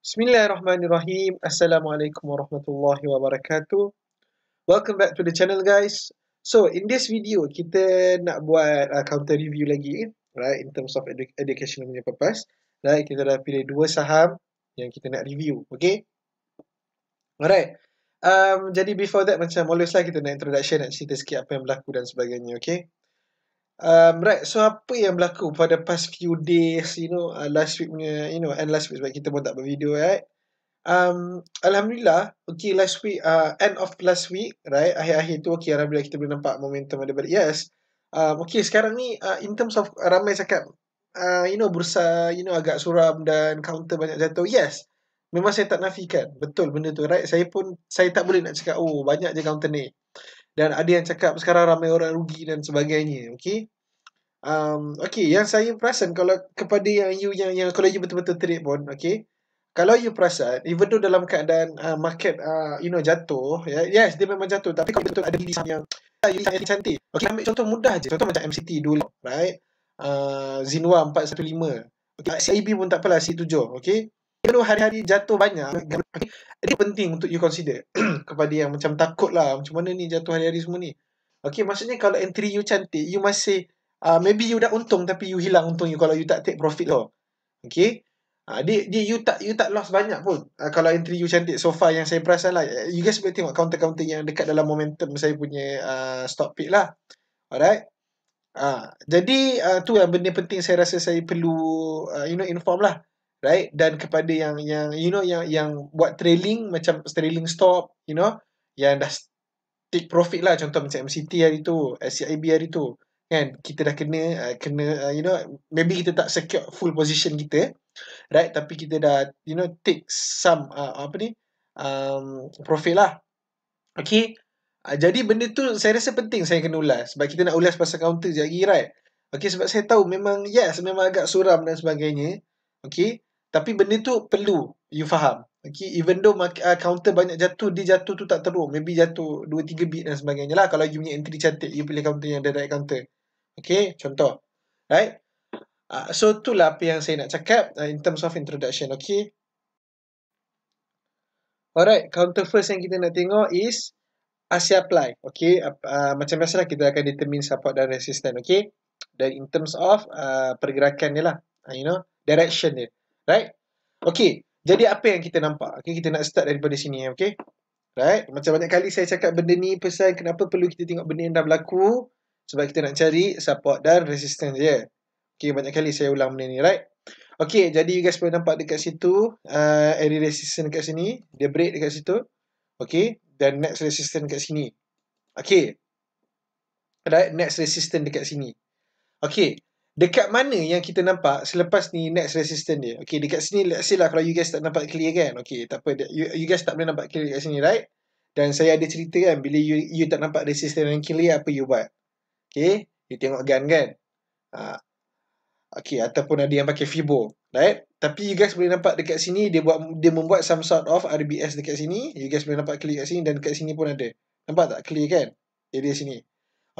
Bismillahirrahmanirrahim. Assalamualaikum warahmatullahi wabarakatuh. Welcome back to the channel, guys. So, in this video, kita nak buat counter review lagi, right? In terms of educational punya purpose, right? Kita dah pilih dua saham yang kita nak review, okay? Alright. Jadi before that, macam always lah, kita nak introduction, nak cerita sikit apa yang berlaku dan sebagainya, okay? Right, so apa yang berlaku pada past few days, last week punya, and last week sebab kita pun tak buat video, right? Alhamdulillah, okay, last week, end of last week, right, akhir-akhir tu, okay, Alhamdulillah kita boleh nampak momentum ada balik. Yes, okay, sekarang ni, in terms of ramai cakap, bursa, agak suram dan counter banyak jatuh. Yes, memang saya tak nafikan, betul benda tu, right. Saya tak boleh nak cakap, oh, banyak je counter ni. Dan ada yang cakap sekarang ramai orang rugi dan sebagainya, okay. Okay, yang saya perasan kalau kepada yang kalau you betul-betul trade pun, okay, kalau you perasan, even though dalam keadaan market jatuh, yes, dia memang jatuh, tapi kalau betul ada saham yang cantik. Okay, ambil contoh mudah je. Contoh macam MCT dulu, right? Zinwa 415. Okay, CIB pun tak apalah, C7, okay? Even though hari-hari jatuh banyak, okay, dia penting untuk you consider kepada yang macam takut lah, macam mana ni jatuh hari-hari semua ni. Okay, maksudnya kalau entry you cantik, you masih, maybe you dah untung tapi you hilang untung you kalau you tak take profit lah. Okay? You tak loss banyak pun. Kalau entry you cantik so far yang saya perasan lah. You guys boleh tengok counter-counter yang dekat dalam momentum saya punya stop pick lah. Alright. Jadi tu yang benda penting saya rasa saya perlu inform lah. Right? Dan kepada yang buat trailing macam trailing stop, yang dah take profit lah, contoh macam MCT hari tu, CIB hari tu. Kan kita dah kena maybe kita tak secure full position kita, right, tapi kita dah take some profit lah. Okay, jadi benda tu saya rasa penting saya kena ulas sebab kita nak ulas pasal counter je lagi, right. Okay, sebab saya tahu memang agak suram dan sebagainya, okay, tapi benda tu perlu you faham. Okay, even though counter banyak jatuh, dia jatuh tu tak teruk, maybe jatuh 2-3 bit dan sebagainya lah. Kalau you punya entry cantik, you pilih counter yang direct counter. Okay, contoh, right. So itulah apa yang saya nak cakap in terms of introduction, okay. Alright, counter first yang kita nak tengok is Asia Apply, okay. Macam biasalah kita akan determine support dan resistance, okay. Dan in terms of pergerakan dia lah, direction dia, right. Okay, jadi apa yang kita nampak, okay, kita nak start daripada sini, okay. Right, macam banyak kali saya cakap benda ni, pesan kenapa perlu kita tengok benda yang dah berlaku, sebab kita nak cari support dan resistance dia. Okay, banyak kali saya ulang benda ni, right. Okay, jadi you guys boleh nampak dekat situ, area resistance dekat sini, dia break dekat situ. Okay, dan next resistance dekat sini. Okay, right, next resistance dekat sini. Okay, dekat mana yang kita nampak selepas ni next resistance dia? Okay, dekat sini, let's say lah kalau you guys tak nampak clear kan. Okay, tak apa, you guys tak boleh nampak clear dekat sini, right. Dan saya ada cerita kan, bila you tak nampak resistance yang clear, apa you buat? Okay, you tengok gun kan. Okay, ataupun ada yang pakai Fibo, right? Tapi you guys boleh nampak dekat sini dia membuat some sort of RBS dekat sini. You guys boleh nampak clear kat sini dan dekat sini pun ada. Nampak tak clear kan? Area sini.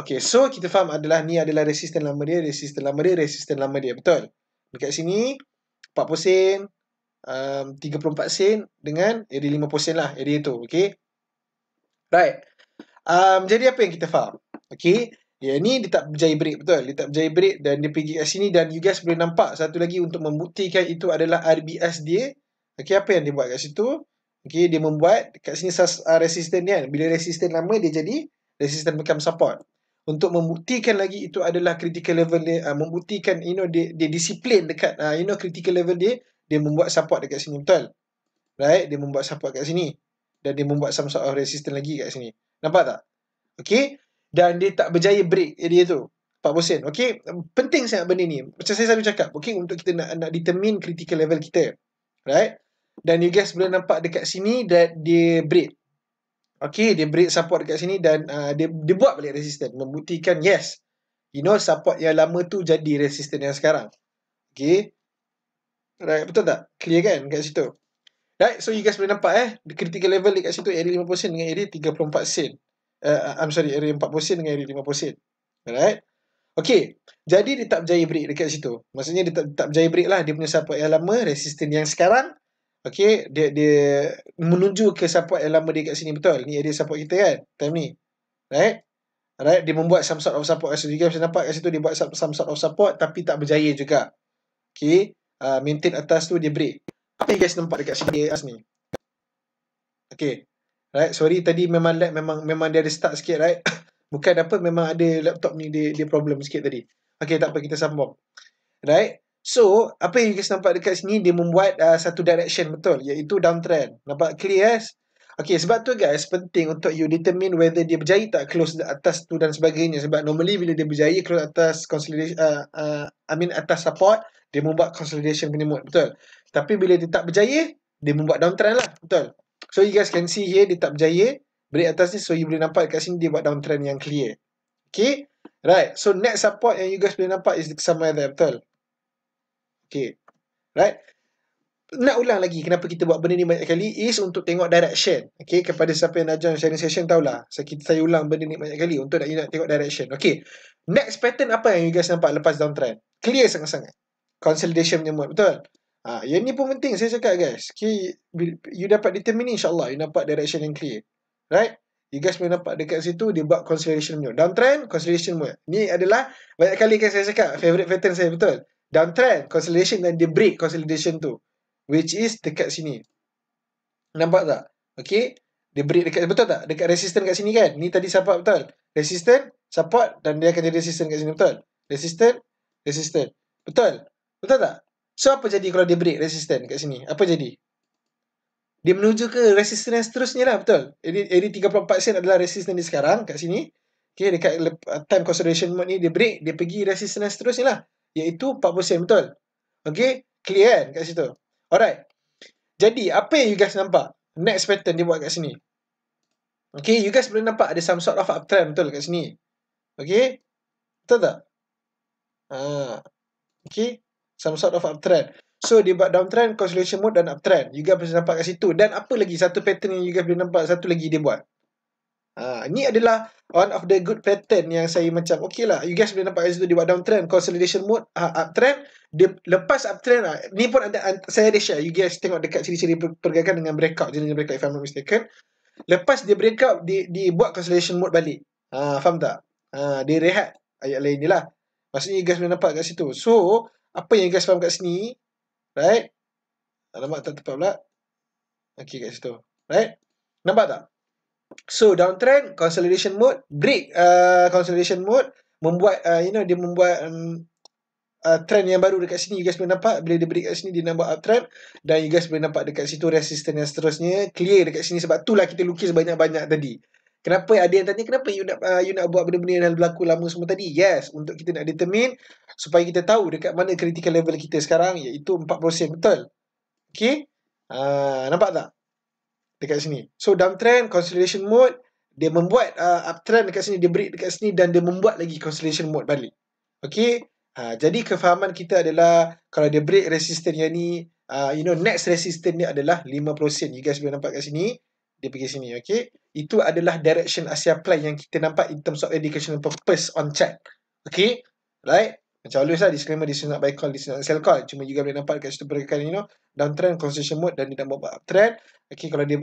Okay, so kita faham ni adalah resistance lama dia, resistance lama dia, betul? Dekat sini 40 sen, 34 sen dengan area 50 sen lah, area tu, okay? Right. Jadi apa yang kita faham? Okay, ni dia tak berjaya break, betul? Dia tak berjaya break dan dia pergi kat sini dan you guys boleh nampak satu lagi untuk membuktikan itu adalah RBS dia. Okay, apa yang dia buat kat situ? Okay, dia membuat kat sini resistance dia kan. Bila resistance lama dia jadi resistance become support. Untuk membuktikan lagi itu adalah critical level dia, membuktikan dia disiplin dekat critical level dia membuat support dekat sini, betul? Right, dia membuat support kat sini dan dia membuat some sort of resistance lagi kat sini. Nampak tak? Okay, dan dia tak berjaya break area tu 40 sen. Okay, penting sangat benda ni. Macam saya selalu cakap, okay, untuk kita nak determine critical level kita, right. Dan you guys boleh nampak dekat sini that dia break. Okay, dia break support dekat sini dan dia buat balik resistance, membuktikan yes, support yang lama tu jadi resistance yang sekarang. Okay, right, betul tak? Clear kan kat situ? Right, so you guys boleh nampak the critical level dekat situ area 50 sen dengan area 34 sen. Area 40 sen dengan area 50 sen. Alright. Okay, jadi dia tak berjaya break dekat situ. Maksudnya dia tak berjaya break lah. Dia punya support yang lama, resistance yang sekarang. Okay, dia menuju ke support yang lama dia kat sini, betul? Ni area support kita kan, time ni. Right? Alright, dia membuat some sort of support kat situ. You guys bisa nampak kat situ dia buat some sort of support tapi tak berjaya juga. Okay, maintain atas tu dia break. Apa you guys nampak dekat sini atas ni? Okay, right, sorry tadi memang lag, memang dia ada start sikit, right? Bukan apa, memang ada laptop ni dia problem sikit tadi. Okay, tak apa, kita sambung. Right? So, apa yang you guys nampak dekat sini, dia membuat satu direction, betul? Iaitu downtrend. Nampak clear guys? Okay, sebab tu guys, penting untuk you determine whether dia berjaya tak close atas tu dan sebagainya. Sebab normally bila dia berjaya close atas consolidation, atas support, dia membuat consolidation punya mode, betul? Tapi bila dia tak berjaya, dia membuat downtrend lah, betul? So, you guys can see here, dia tak berjaya break atas ni, so you boleh nampak kat sini dia buat downtrend yang clear. Okay? Right, so next support yang you guys boleh nampak is somewhere there, betul? Okay, right. Nak ulang lagi kenapa kita buat benda ni banyak kali is untuk tengok direction. Okay, kepada siapa yang nak join sharing session tahulah. Saya ulang benda ni banyak kali untuk nak tengok direction. Okay, next pattern apa yang you guys nampak lepas downtrend? Clear sangat-sangat. Consolidation punya mode, betul? Yang ni pun penting saya cakap guys. Okay, you dapat determine insyaAllah you nampak direction yang clear. Right? You guys boleh nampak dekat situ dia buat consolidation mode. Downtrend, consolidation mode. Ni adalah banyak kali kan saya cakap favorite pattern saya, betul? Downtrend, consolidation dan dia break consolidation tu. Which is dekat sini. Nampak tak? Okay. Dia break dekat, betul tak? Dekat resistance kat sini kan? Ni tadi support, betul? Resistance, support dan dia akan jadi resistance kat sini, betul? Resistance, resistance. Betul? Betul tak? So apa jadi kalau dia break resistance kat sini? Apa jadi? Dia menuju ke resistance yang seterusnya lah, betul? Area 34 sen adalah resistance dia sekarang kat sini. Okay, dekat time consolidation mode ni dia break, dia pergi resistance yang seterusnya lah. Iaitu 40 sen, betul? Okay, clear kan kat situ? Alright. Jadi, apa yang you guys nampak? Next pattern dia buat kat sini. Okay, you guys boleh nampak ada some sort of uptrend, betul kat sini? Okay, betul tak? Okay, some sort of uptrend. So, dia buat downtrend, consolidation mode dan uptrend. You guys boleh nampak kat situ. Dan apa lagi satu pattern yang you guys boleh nampak? Satu lagi dia buat. Ni adalah one of the good pattern yang saya macam, okay lah. You guys boleh nampak kat situ dia buat downtrend, consolidation mode, uptrend. Dia lepas uptrend, ni pun ada, saya ada share. You guys tengok dekat ciri-ciri pergerakan dengan breakout, jenis breakout if I'm not mistaken. Lepas dia breakout, dia buat consolidation mode balik. Faham tak? Dia rehat. Ayat lain je lah. Maksudnya you guys boleh nampak kat situ. So, apa yang you guys faham kat sini, right? Nampak tak tepat pula? Okay, kat situ. Right? Nampak tak? So, downtrend, consolidation mode, break consolidation mode, membuat, dia membuat trend yang baru dekat sini. You guys boleh nampak, bila dia break kat sini, dia nampak uptrend. Dan you guys boleh nampak dekat situ resistance yang seterusnya, clear dekat sini. Sebab itulah kita lukis banyak-banyak tadi. Kenapa ada yang tanya, kenapa you nak buat benda-benda yang dah berlaku lama semua tadi? Yes, untuk kita nak determine, supaya kita tahu dekat mana critical level kita sekarang, iaitu 40%, betul? Okay? Nampak tak? Dekat sini. So, downtrend, consolidation mode, dia membuat uptrend dekat sini, dia break dekat sini dan dia membuat lagi consolidation mode balik. Okay? Jadi, kefahaman kita adalah kalau dia break resistance yang ni, next resistance dia adalah 50%. You guys boleh nampak kat sini. Dia pergi sini, okay? Itu adalah direction Asia Apply yang kita nampak in terms of educational purpose on chart. Okay? Right? Macam always lah, disclaimer, this is not buy call, this is not sell call. Cuma juga boleh nampak kat situ pergerakan, downtrend, consolidation mode dan dia nak buat uptrend. Okay, kalau dia,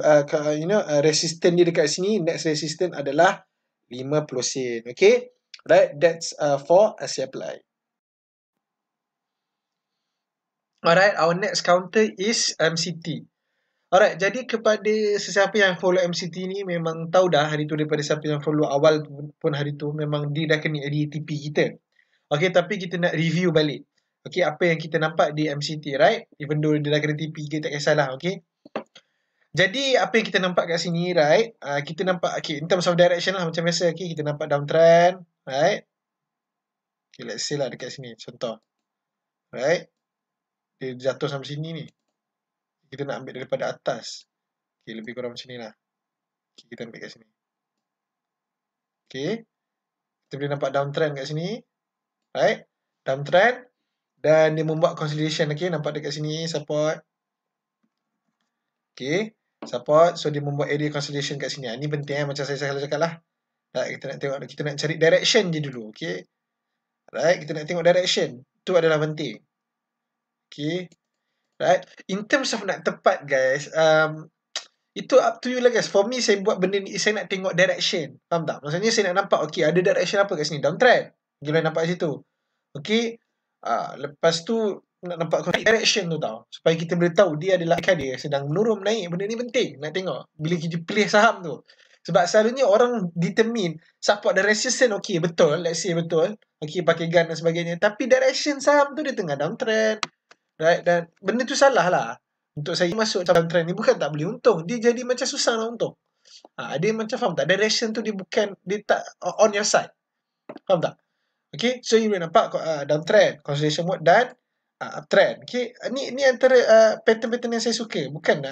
resistance dia dekat sini, next resistance adalah 50 sen. Okay? Right? That's for Asia Apply. Alright, our next counter is MCT. Alright, jadi kepada sesiapa yang follow MCT ni memang tahu dah hari tu, daripada siapa yang follow awal pun hari tu, memang dia dah kena ADTP kita. Okay, tapi kita nak review balik. Okay, apa yang kita nampak di MCT, right? Even though dia dah kena TP, kita tak kisahlah, okay? Jadi, apa yang kita nampak kat sini, right? Kita nampak, okay, in terms of direction lah, macam biasa, okay? Kita nampak downtrend, right? Okay, let's say lah dekat sini, contoh. Right? Dia jatuh sampai sini ni. Kita nak ambil daripada atas. Okay, lebih kurang macam ni lah. Okay, kita ambil kat sini. Okay. Kita boleh nampak downtrend kat sini. Right? Downtrend. Dan dia membuat consolidation. Okay, nampak dekat sini, support. Okay. Support. So, dia membuat area consolidation kat sini. Ini penting macam saya selalu cakap lah. Right, kita nak tengok, kita nak cari direction je dulu. Okay. Right, kita nak tengok direction. Itu adalah penting. Okay. right? In terms of nak tepat guys, itu up to you lah guys. For me, saya buat benda ni, saya nak tengok direction. Faham tak? Maksudnya saya nak nampak, okay, ada direction apa kat sini? Downtrend. Kita nampak kat situ. Okay. Lepas tu, nak nampak direction tu tau. Supaya kita boleh tahu dia adalah dia sedang menurun, naik. Benda ni penting nak tengok. Bila kita pilih saham tu. Sebab selalunya orang determine support dan resistance, okay, betul. Let's say betul. Okay, pakai gun dan sebagainya. Tapi direction saham tu dia tengah downtrend. Right? Dan benda tu salah lah. Untuk saya masuk dalam trend ni bukan tak boleh untung. Dia jadi macam susah nak untung. Dia macam faham tak? Direction tu dia bukan, dia tak on your side. Faham tak? Okay. So you boleh nampak downtrend, consolidation mode dan uptrend. Okay. Ni antara pattern-pattern yang saya suka. Bukan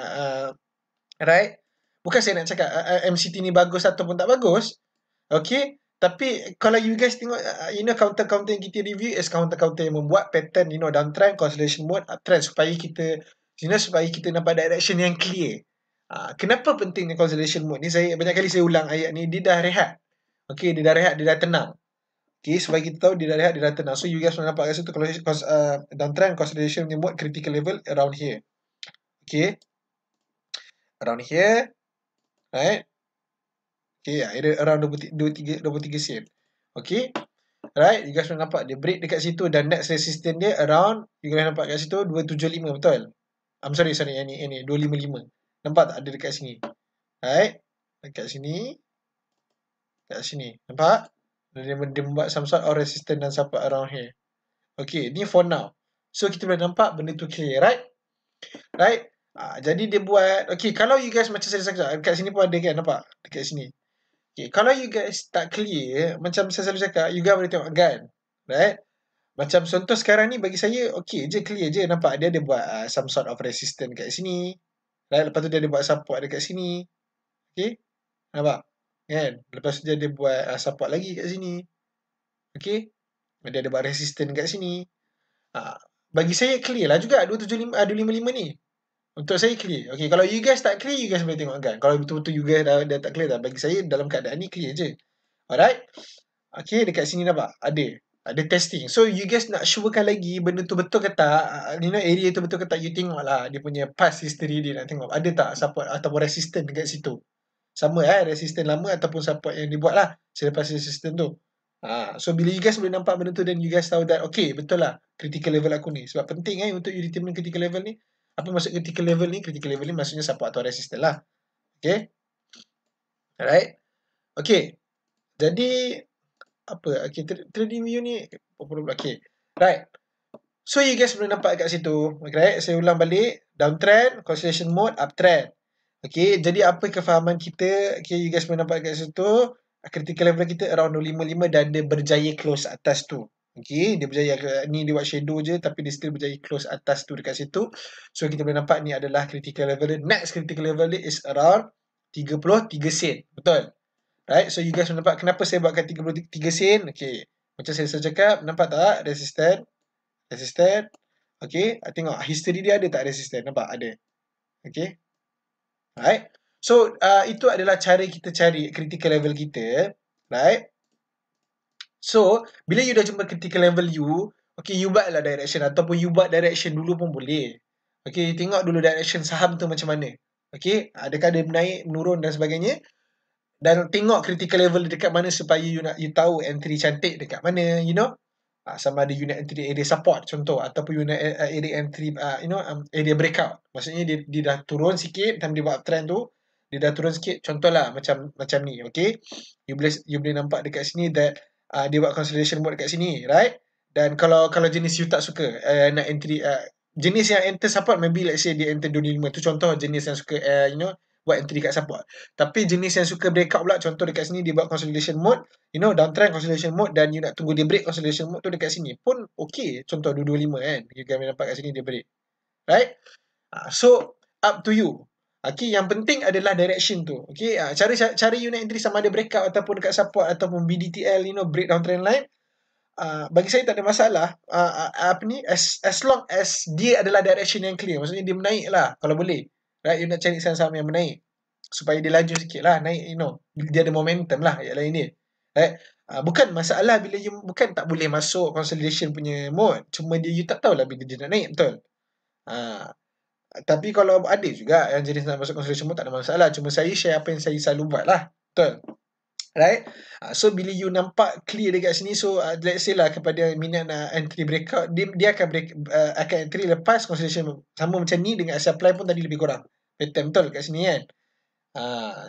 right? Bukan saya nak cakap MCT ni bagus ataupun tak bagus. Okay. Tapi kalau you guys tengok, counter-counter yang kita review is counter-counter yang membuat pattern, downtrend, consolidation mode, uptrend supaya kita nampak direction yang clear. Kenapa pentingnya consolidation mode ni? Banyak kali saya ulang ayat ni. Dia dah rehat. Okay, dia dah rehat, dia dah tenang. Okay, supaya kita tahu dia dah rehat, dia dah tenang. So you guys nampak kat situ downtrend, consolidation mode, critical level around here. Okay. Around here. Right. Okay, around 23 sen. Okay. Right, you guys nampak dia break dekat situ dan next resistance dia around, you guys nampak kat situ 275, betul? I'm sorry, yang ni 255. Nampak tak ada dekat sini? Right? Dekat sini. Dekat sini. Nampak? Dia membuat some sort of resistance dan support around here. Okay, ni for now. So kita boleh nampak benda tu clear, right? Right? Jadi dia buat, okay, kalau you guys macam saya cakap, dekat sini pun ada kan, nampak? Dekat sini. Okay, kalau you guys tak clear, macam saya selalu cakap, you guys boleh tengok kan? Right? Macam contoh sekarang ni bagi saya, okay je, clear je. Nampak dia ada buat some sort of resistance kat sini. Right? Lepas tu dia ada buat support dekat sini. Okay? Nampak? Kan? Lepas tu dia ada buat support lagi kat sini. Okay? Dia ada buat resistance kat sini. Bagi saya clear lah juga 255 ni. Untuk saya clear. Okay, kalau you guys tak clear, you guys boleh tengok kan. Kalau betul-betul you guys dah tak clear dah. Bagi saya dalam keadaan ni clear je. Alright? Okay, dekat sini nampak? Ada testing. So you guys nak surekan lagi benda tu betul ke tak, area tu betul ke tak, you tengok lah dia punya past history dia, nak tengok ada tak support ataupun resistance dekat situ. Sama resistance lama ataupun support yang dibuat lah selepas resistance tu. So bila you guys boleh nampak benda tu dan you guys tahu that okay, betul lah critical level aku ni. Sebab penting untuk you determine critical level ni. Apa maksud critical level ni? Critical level ni maksudnya support atau resistance lah. Okay. Alright. Okay. Jadi apa? Okay, trading view ni okay. Right. So you guys boleh nampak kat situ. Okay, saya ulang balik. Downtrend, consolidation mode, uptrend. Okay, jadi apa kefahaman kita? Okay, you guys boleh nampak kat situ. Critical level kita around 255 dan dia berjaya close atas tu. Okay, dia berjaya, ni dia buat shadow je tapi dia still berjaya close atas tu dekat situ. So kita boleh nampak ni adalah critical level dia. Next critical level dia is around 33 sen. Betul? Right, so you guys nampak kenapa saya buatkan 33 sen. Okay, macam saya cakap, nampak tak resistance? Okay, tengok history dia ada tak resistance? Nampak? Ada. Okay. Right. So, itu adalah cara kita cari critical level kita. Right. So, bila you dah jumpa critical level you, okay, you buatlah direction ataupun you buat direction dulu pun boleh. Okay, tengok dulu direction saham tu macam mana. Okay, adakah dia naik, menurun dan sebagainya. Dan tengok critical level dekat mana supaya you tahu entry cantik dekat mana, sama ada unit entry area support contoh ataupun unit area entry area breakout. Maksudnya dia dah turun sikit time dia buat uptrend tu, dia dah turun sikit, contohlah macam ni. Okay, you boleh nampak dekat sini that dia buat consolidation mode dekat sini, right? Dan kalau jenis you tak suka nak entry jenis yang enter support, maybe let's say dia enter 25 tu contoh jenis yang suka buat entry kat support. Tapi jenis yang suka breakout pula, contoh dekat sini dia buat consolidation mode, downtrend consolidation mode dan you nak tunggu dia break consolidation mode tu dekat sini pun okay. Contoh 225 kan. You kan nampak kat sini dia break. Right? So up to you. Okay, yang penting adalah direction tu. Okay, cara you nak entry sama ada breakout ataupun dekat support ataupun BDTL, breakdown trend line. Bagi saya tak ada masalah. As long as dia adalah direction yang clear. Maksudnya dia menaik lah kalau boleh. Right, you nak cari saham-saham yang menaik supaya dia laju sikit lah, naik, dia ada momentum lah, ayat lain dia. Right? Bukan masalah bila you bukan tak boleh masuk consolidation punya mode, cuma you tak tahulah bila dia nak naik, betul? Tapi kalau ada juga yang jenis nak masuk consolidation mode tak ada masalah. Cuma saya share apa yang saya selalu buat lah. Betul. Right? So bila you nampak clear dekat sini, so let's say lah kepada minat nak entry breakout, dia akan akan entry lepas consolidation sama macam ni dengan supply pun tadi lebih kurang. Pattern betul kat sini kan.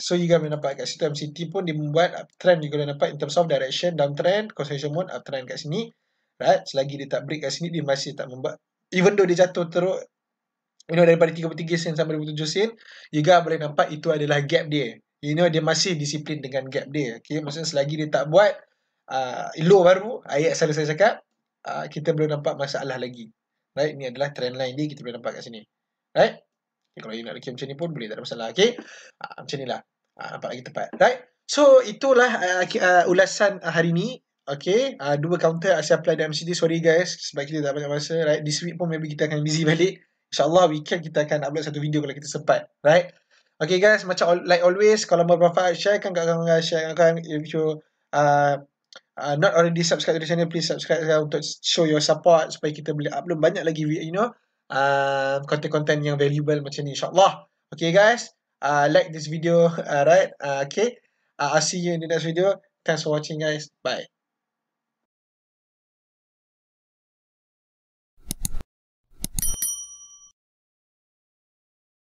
So you guys boleh nampak kat situ MCT pun dia membuat uptrend juga boleh nampak in terms of direction, downtrend, consolidation mode, uptrend kat sini. Right? Selagi dia tak break kat sini, dia masih tak membuat, even though dia jatuh teruk, daripada 33 sen sampai 27 sen, juga boleh nampak itu adalah gap dia. Dia masih disiplin dengan gap dia. Okay, maksudnya selagi dia tak buat low baru, ayat selalu saya cakap, kita belum nampak masalah lagi. Right, ini adalah trend line dia, kita boleh nampak kat sini. Right? Okay, kalau you nak lagi macam ni pun boleh, tak ada masalah. Okay, macam ni lah. Nampak lagi tepat. Right? So, itulah ulasan hari ni. Okay, dua counter Asia Apply dan MCT. Sorry guys, sebab kita tak banyak masa. Right? This week pun maybe kita akan busy balik. InsyaAllah weekend kita akan upload satu video kalau kita sempat. Right? Okay guys, macam like always, kalau bermanfaat, share kan kat kawan-kawan, share kan. If you not already subscribe to the channel, please subscribe untuk show your support supaya kita boleh upload banyak lagi konten-konten yang valuable macam ni, insyaAllah. Okay guys, like this video, right? Okay, I'll see you in the next video. Thanks for watching guys. Bye.